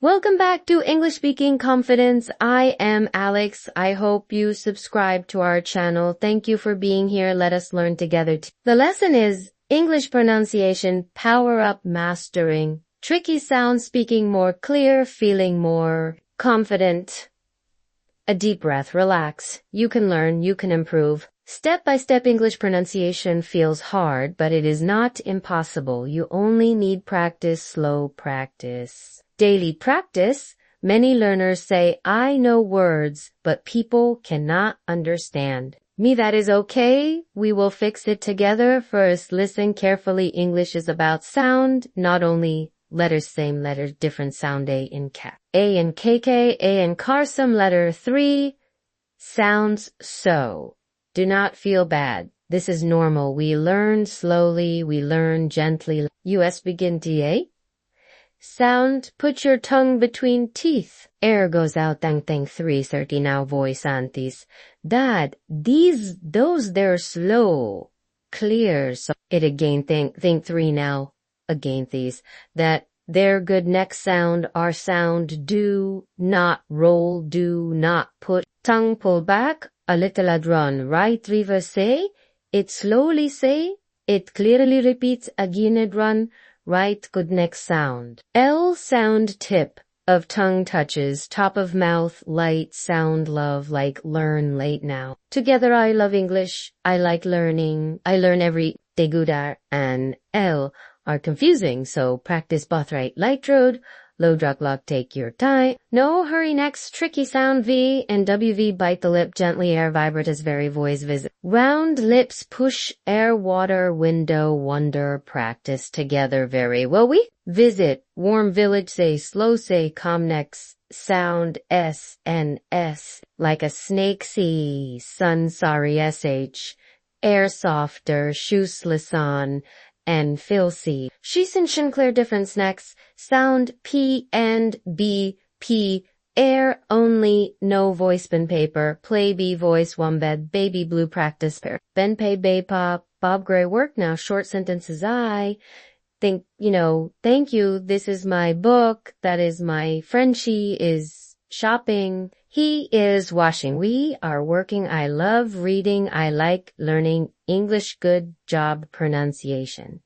Welcome back to English Speaking Confidence. I am Alex. I hope you subscribe to our channel. Thank you for being here. Let us learn together. The lesson is English pronunciation, power up mastering, tricky sounds, speaking more clear, feeling more confident. A deep breath, relax. You can learn, you can improve. Step-by-step English pronunciation feels hard, but it is not impossible. You only need practice, slow practice. Daily practice. Many learners say, I know words, but people cannot understand. Me, that is okay. We will fix it together. First, listen carefully. English is about sound, not only letters, same letters, different sound. A in cat. A in KK, A in car, some letter 3 sounds so. Do not feel bad. This is normal. We learn slowly. We learn gently. US begin TA. Sound, put your tongue between teeth. Air goes out, tang 3:30 now voice antis. Dad, those they're slow. Clear, so it again think 3 now. Again these. That they're good next sound, our sound, do not roll, do not put. Tongue pull back. A little ad run, right reverse say, it slowly say, it clearly repeats again ad run, right good next sound. L sound tip of tongue touches, top of mouth, light, sound love, like learn late now. Together I love English, I like learning, I learn every day good and L are confusing, so practice both right. Light road, low drug lock, take your time. No hurry next, tricky sound V and WV bite the lip, gently air vibrate as very voice visit. Round lips, push air, water, window, wonder, practice together very well. We visit, warm village, say slow, say calm next, sound S and S, like a snake C, sun sorry SH, air softer, shoeless on, and filthy. She's in clear difference next. Sound P and B, P, air only, no voice pen paper, play B voice, one bed, baby blue practice pair. Ben pay bay pop, Bob Gray work now, short sentences I think, thank you, this is my book, that is my Frenchie is shopping, he is washing, we are working, I love reading, I like learning English, good job pronunciation.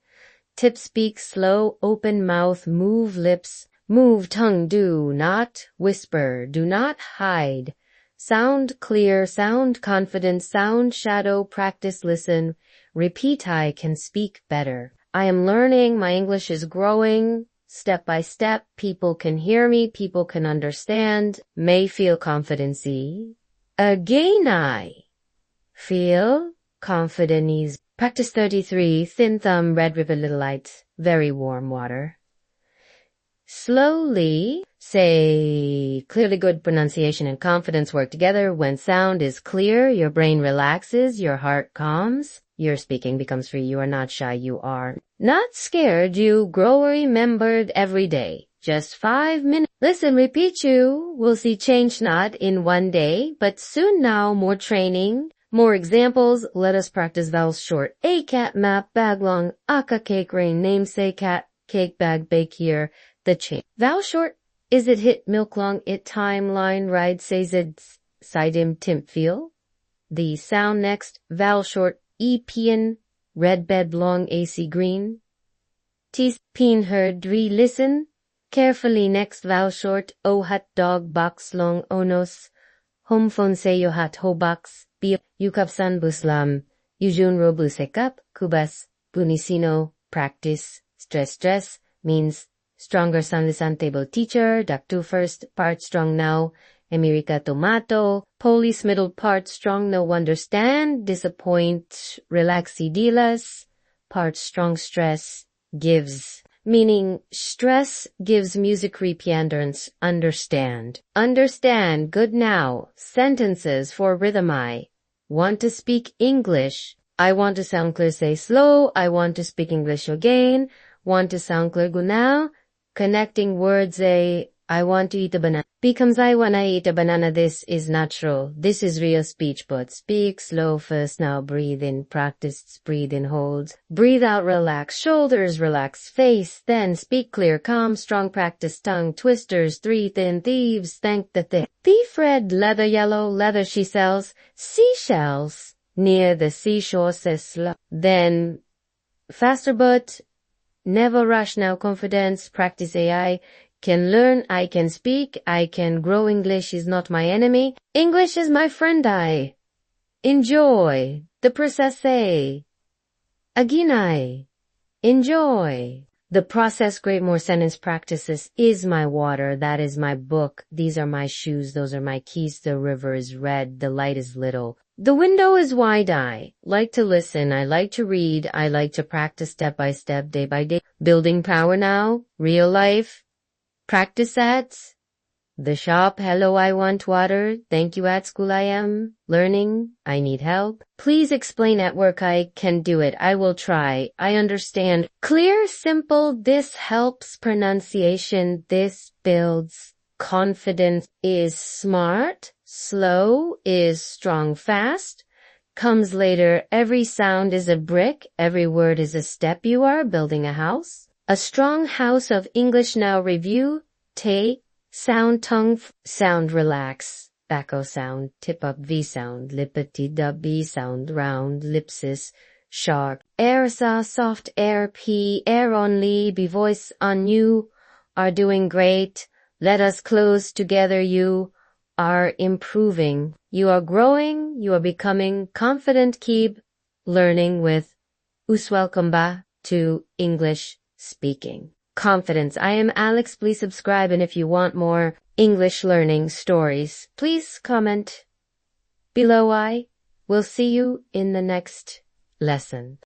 Tip speak slow, open mouth, move lips, move tongue, do not whisper, do not hide. Sound clear, sound confident, sound shadow, practice, listen, repeat I can speak better. I am learning, my English is growing, step by step, people can hear me, people can understand, may feel confidency. Again I feel confident ease. Practice 33, thin thumb, red river, little light, very warm water. Slowly, say clearly good pronunciation and confidence work together. When sound is clear, your brain relaxes, your heart calms, your speaking becomes free. You are not shy, you are not scared. You grow remembered every day. Just 5 minutes. Listen, repeat you. We'll see change not in one day, but soon now more training. More examples, let us practice vowels short. A cat map, bag long, aka cake rain, namesake cat, cake bag, bake here, the chain. Vowel short, is it hit, milk long, it timeline, ride, says it, side im, timp feel. The sound next, vowel short, e pian, red bed long, AC green. Tis pin heard, re-listen. Carefully next vowel short, o hot dog, box long, onos. Home phone seyo hat ho box. Yukapsan buslam, Yujunro busekap, kubas, bunisino, practice, stress, means stronger sanlisan table teacher, daktu first, part strong now, America tomato, police middle part strong no understand, disappoint, relaxi dilas, part strong stress, gives, meaning stress gives music repiandrance, understand. Understand, good now, sentences for rhythm I. Want to speak English. I want to sound clear, say slow. I want to speak English again. Want to sound clear, go now. Connecting words, I want to eat a banana. Becomes I wanna eat a banana. This is natural. This is real speech, but speak slow first. Now breathe in. Practice. Breathe in, hold. Breathe out, relax. Shoulders relax. Face. Then speak clear, calm, strong. Practice tongue twisters. 3 thin thieves. Thank the thief red, leather yellow, leather she sells. Seashells. Near the seashore says slow. Then faster but never rush. Now confidence. Practice AI. Can learn, I can speak, I can grow. English is not my enemy. English is my friend. I enjoy the process. Again, I enjoy the process. Great more sentence practices. Is my water, that is my book. These are my shoes, those are my keys. The river is red, the light is little. The window is wide. I like to listen, I like to read, I like to practice step by step, day by day. Building power now, real life. Practice at the shop. Hello, I want water. Thank you. At school, I am learning. I need help. Please explain. At work, I can do it. I will try. I understand. Clear, simple. This helps pronunciation. This builds confidence. Is smart. Slow. Is strong. Fast. Comes later. Every sound is a brick. Every word is a step. You are building a house. A strong house of English. Now review. Tay, sound, tongue, sound, relax. Echo sound, tip up, V sound, lippity dub, B sound, round, lipsis, sharp. Air sa, soft, air, P, air only, B voice on. You are doing great. Let us close together. You are improving. You are growing. You are becoming confident. Keep learning with us. Welcome back to English Speaking Confidence. I am Alex. Please subscribe, and if you want more English learning stories, please comment below. I will see you in the next lesson.